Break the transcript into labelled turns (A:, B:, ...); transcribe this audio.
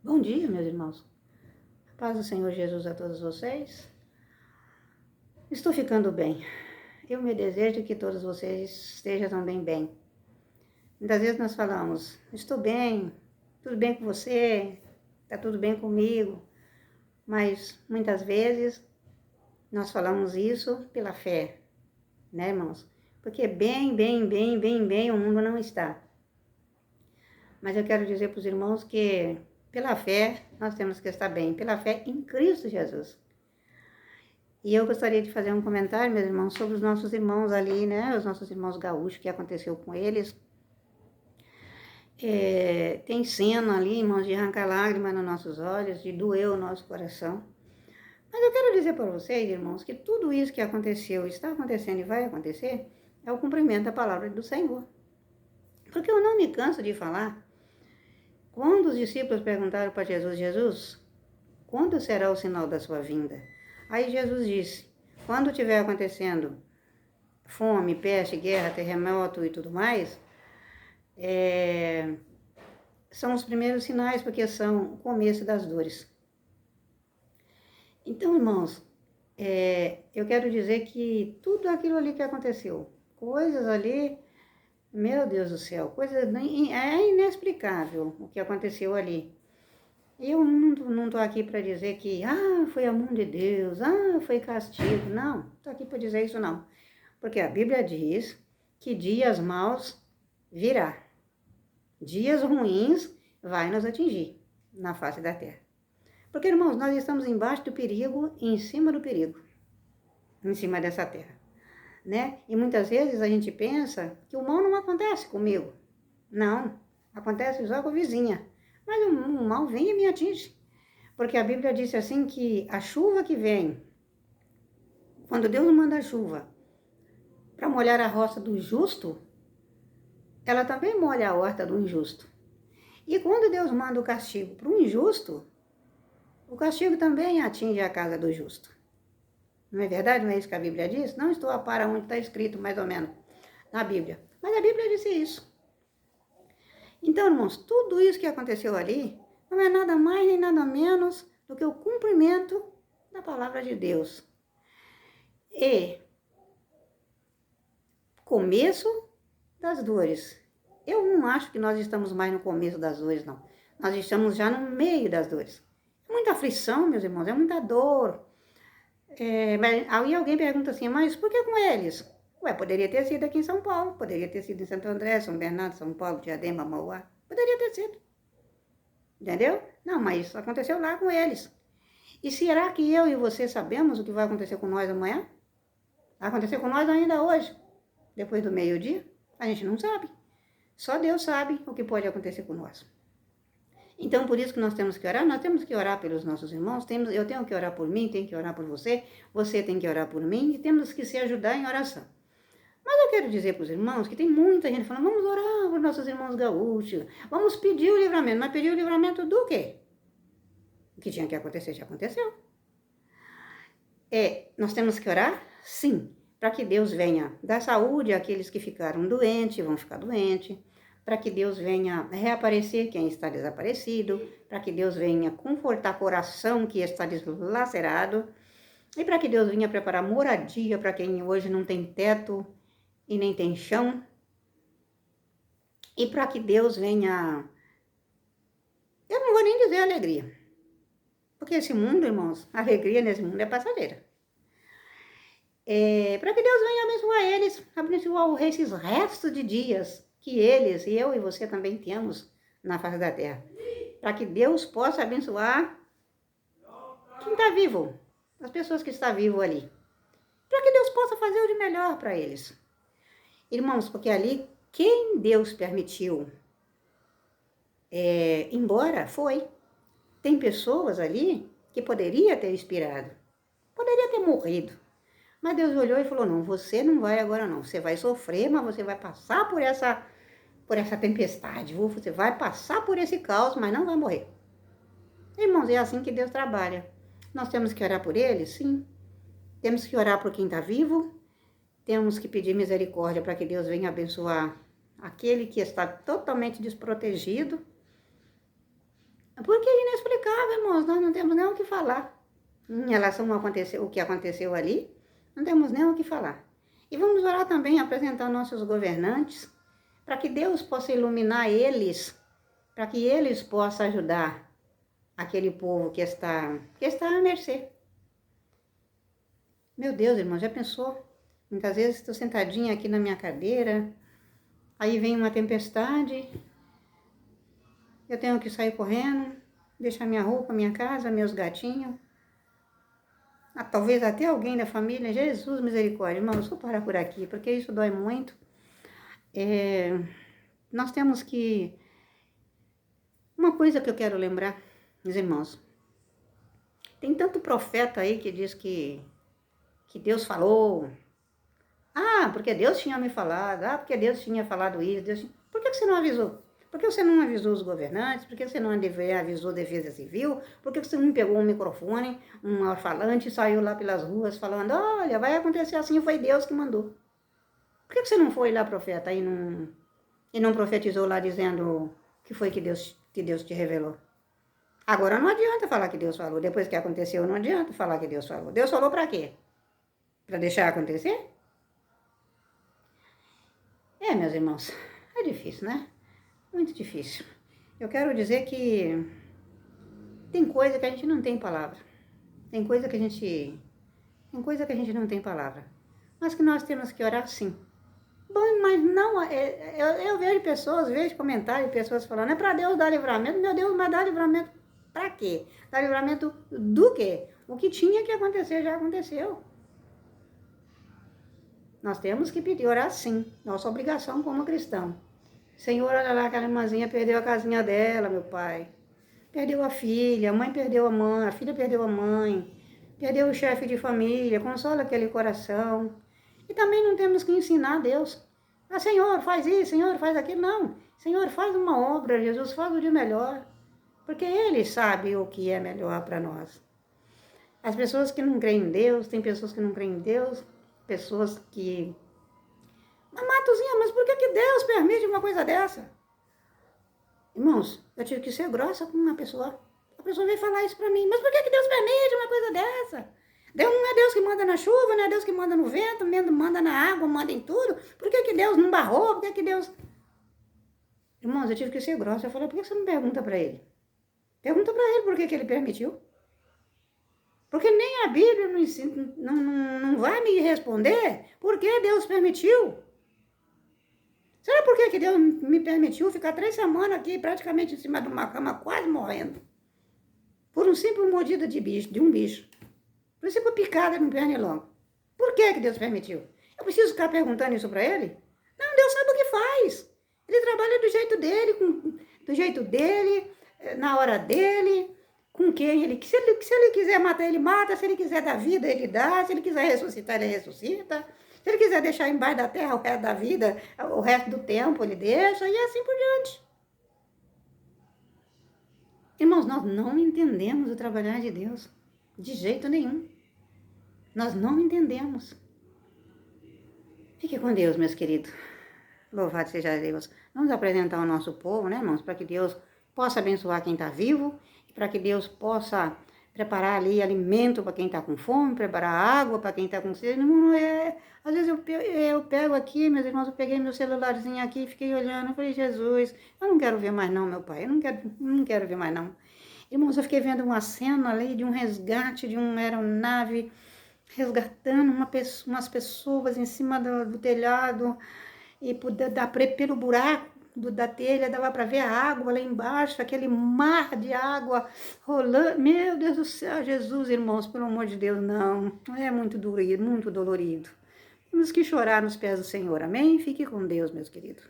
A: Bom dia, meus irmãos. A paz do Senhor Jesus a todos vocês. Estou ficando bem. Eu me desejo que todos vocês estejam também bem. Muitas vezes nós falamos, estou bem, tudo bem com você, está tudo bem comigo. Mas muitas vezes nós falamos isso pela fé, né, irmãos? Porque bem o mundo não está. Mas eu quero dizer para os irmãos que pela fé nós temos que estar bem, pela fé em Cristo Jesus. E eu gostaria de fazer um comentário, meus irmãos, sobre os nossos irmãos ali, né? Os nossos irmãos gaúchos, o que aconteceu com eles. Tem cena ali, irmãos, de arrancar lágrimas nos nossos olhos, de doer o nosso coração. Mas eu quero dizer para vocês, irmãos, que tudo isso que aconteceu, está acontecendo e vai acontecer, é o cumprimento da palavra do Senhor. Porque eu não me canso de falar. Quando os discípulos perguntaram para Jesus, Jesus, quando será o sinal da sua vinda? Aí Jesus disse, quando estiver acontecendo fome, peste, guerra, terremoto e tudo mais, são os primeiros sinais, porque são o começo das dores. Então, irmãos, eu quero dizer que tudo aquilo ali que aconteceu, coisas ali, meu Deus do céu, coisas inexplicável o que aconteceu ali. Eu não estou aqui para dizer que, foi a mão de Deus, foi castigo. Não, estou aqui para dizer isso não. Porque a Bíblia diz que dias maus virá. Dias ruins vai nos atingir na face da terra. Porque, irmãos, nós estamos embaixo do perigo e em cima do perigo. Em cima dessa terra. Né? E muitas vezes a gente pensa que o mal não acontece comigo. Não, acontece só com a vizinha. Mas o mal vem e me atinge. Porque a Bíblia diz assim que a chuva que vem, quando Deus manda a chuva para molhar a roça do justo, ela também molha a horta do injusto. E quando Deus manda o castigo para o injusto, o castigo também atinge a casa do justo. Não é verdade? Não é isso que a Bíblia diz? Não estou a par onde está escrito, mais ou menos, na Bíblia. Mas a Bíblia disse isso. Então, irmãos, tudo isso que aconteceu ali não é nada mais nem nada menos do que o cumprimento da palavra de Deus. E começo das dores. Eu não acho que nós estamos mais no começo das dores, não. Nós estamos já no meio das dores. É muita aflição, meus irmãos, é muita dor. Aí alguém pergunta assim, mas por que com eles? Poderia ter sido aqui em São Paulo, poderia ter sido em Santo André, São Bernardo, São Paulo, Diadema, Mauá. Poderia ter sido. Entendeu? Não, mas isso aconteceu lá com eles. E será que eu e você sabemos o que vai acontecer com nós amanhã? Vai acontecer com nós ainda hoje, depois do meio-dia? A gente não sabe. Só Deus sabe o que pode acontecer com nós. Então, por isso que nós temos que orar pelos nossos irmãos, eu tenho que orar por mim, tenho que orar por você tem que orar por mim, e temos que se ajudar em oração. Mas eu quero dizer para os irmãos que tem muita gente falando, vamos orar para os nossos irmãos gaúchos, vamos pedir o livramento. Mas pedir o livramento do quê? O que tinha que acontecer já aconteceu. Nós temos que orar? Sim, para que Deus venha dar saúde àqueles que ficaram doentes, vão ficar doentes, para que Deus venha reaparecer quem está desaparecido, para que Deus venha confortar o coração que está deslacerado, e para que Deus venha preparar moradia para quem hoje não tem teto e nem tem chão, e para que Deus venha, eu não vou nem dizer alegria, porque esse mundo, irmãos, a alegria nesse mundo é passageira. Para que Deus venha abençoar eles, abençoar esses restos de dias que eles, e eu e você também temos na face da terra. Para que Deus possa abençoar quem está vivo, as pessoas que estão vivas ali. Para que Deus possa fazer o de melhor para eles. Irmãos, porque ali, quem Deus permitiu embora, foi. Tem pessoas ali que poderia ter expirado, poderia ter morrido. Mas Deus olhou e falou, não, você não vai agora não, você vai sofrer, mas você vai passar por essa tempestade, você vai passar por esse caos, mas não vai morrer. Irmãos, é assim que Deus trabalha. Nós temos que orar por eles? Sim. Temos que orar por quem está vivo, temos que pedir misericórdia para que Deus venha abençoar aquele que está totalmente desprotegido. Porque é inexplicável, irmãos, nós não temos nem o que falar em relação ao o que aconteceu ali, não temos nem o que falar. E vamos orar também, apresentar nossos governantes, para que Deus possa iluminar eles, para que eles possam ajudar aquele povo que está à mercê. Meu Deus, irmão, já pensou? Muitas vezes estou sentadinha aqui na minha cadeira, aí vem uma tempestade, eu tenho que sair correndo, deixar minha roupa, minha casa, meus gatinhos. Talvez até alguém da família. Jesus, misericórdia. Irmão, eu só parar por aqui, porque isso dói muito. Nós temos que... Uma coisa que eu quero lembrar, meus irmãos. Tem tanto profeta aí que diz que Deus falou. Porque Deus tinha me falado. Porque Deus tinha falado isso. Por que você não avisou? Por que você não avisou os governantes? Por que você não avisou a Defesa Civil? Por que você não pegou um microfone, um alto-falante e saiu lá pelas ruas falando, olha, vai acontecer assim, foi Deus que mandou. Por que você não foi lá, profeta, e não profetizou lá dizendo que foi que Deus te revelou? Agora não adianta falar que Deus falou. Depois que aconteceu, não adianta falar que Deus falou. Deus falou para quê? Para deixar acontecer? Meus irmãos, é difícil, né? Muito difícil. Eu quero dizer que tem coisa que a gente não tem palavra. Tem coisa que a gente não tem palavra. Mas que nós temos que orar sim. Bom, mas não, eu vejo pessoas, vejo comentários, pessoas falando, é para Deus dar livramento. Meu Deus, mas dar livramento para quê? Dar livramento do quê? O que tinha que acontecer já aconteceu. Nós temos que pedir, orar sim. Nossa obrigação como cristão. Senhor, olha lá, aquela irmãzinha perdeu a casinha dela, meu pai. Perdeu a filha, a mãe perdeu a mãe, a filha perdeu a mãe. Perdeu o chefe de família, consola aquele coração. E também não temos que ensinar a Deus. Senhor, faz isso, Senhor, faz aquilo. Não. Senhor, faz uma obra, Jesus, faz o de melhor. Porque Ele sabe o que é melhor para nós. As pessoas que não creem em Deus, tem pessoas que não creem em Deus, pessoas que... Matuzinha, mas por que Deus permite uma coisa dessa? Irmãos, eu tive que ser grossa com uma pessoa. A pessoa veio falar isso pra mim. Mas por que Deus permite uma coisa dessa? Deus não é Deus que manda na chuva, não é Deus que manda no vento, manda na água, manda em tudo. Por que Deus não barrou? Por que Deus... Irmãos, eu tive que ser grossa. Eu falei, por que você não pergunta pra ele? Pergunta pra ele por que ele permitiu. Porque nem a Bíblia não vai me responder por que Deus permitiu. Será por que Deus me permitiu ficar 3 semanas aqui praticamente em cima de uma cama quase morrendo? Por um simples mordido de um bicho. Por simples picada no pernilongo. Por que Deus permitiu? Eu preciso ficar perguntando isso para ele? Não, Deus sabe o que faz. Ele trabalha do jeito dele, na hora dele, com quem ele... Se ele quiser matar, ele mata. Se ele quiser dar vida, ele dá. Se ele quiser ressuscitar, ele ressuscita. Se ele quiser deixar embaixo da terra o resto da vida, o resto do tempo, ele deixa, e assim por diante. Irmãos, nós não entendemos o trabalhar de Deus, de jeito nenhum. Nós não entendemos. Fique com Deus, meus queridos. Louvado seja Deus. Vamos apresentar o nosso povo, né, irmãos? Para que Deus possa abençoar quem está vivo, e para que Deus possa preparar ali alimento para quem está com fome, preparar água para quem está com sede. Às vezes eu pego aqui, meus irmãos, eu peguei meu celularzinho aqui e fiquei olhando. Eu falei, Jesus, eu não quero ver mais não, meu pai. Eu não quero ver mais não. Irmãos, eu fiquei vendo uma cena ali de um resgate de uma aeronave resgatando umas pessoas em cima do telhado e pelo buraco da telha, dava para ver a água lá embaixo, aquele mar de água rolando. Meu Deus do céu, Jesus, irmãos, pelo amor de Deus, não. É muito dolorido, muito dolorido. Temos que chorar nos pés do Senhor, amém? Fique com Deus, meus queridos.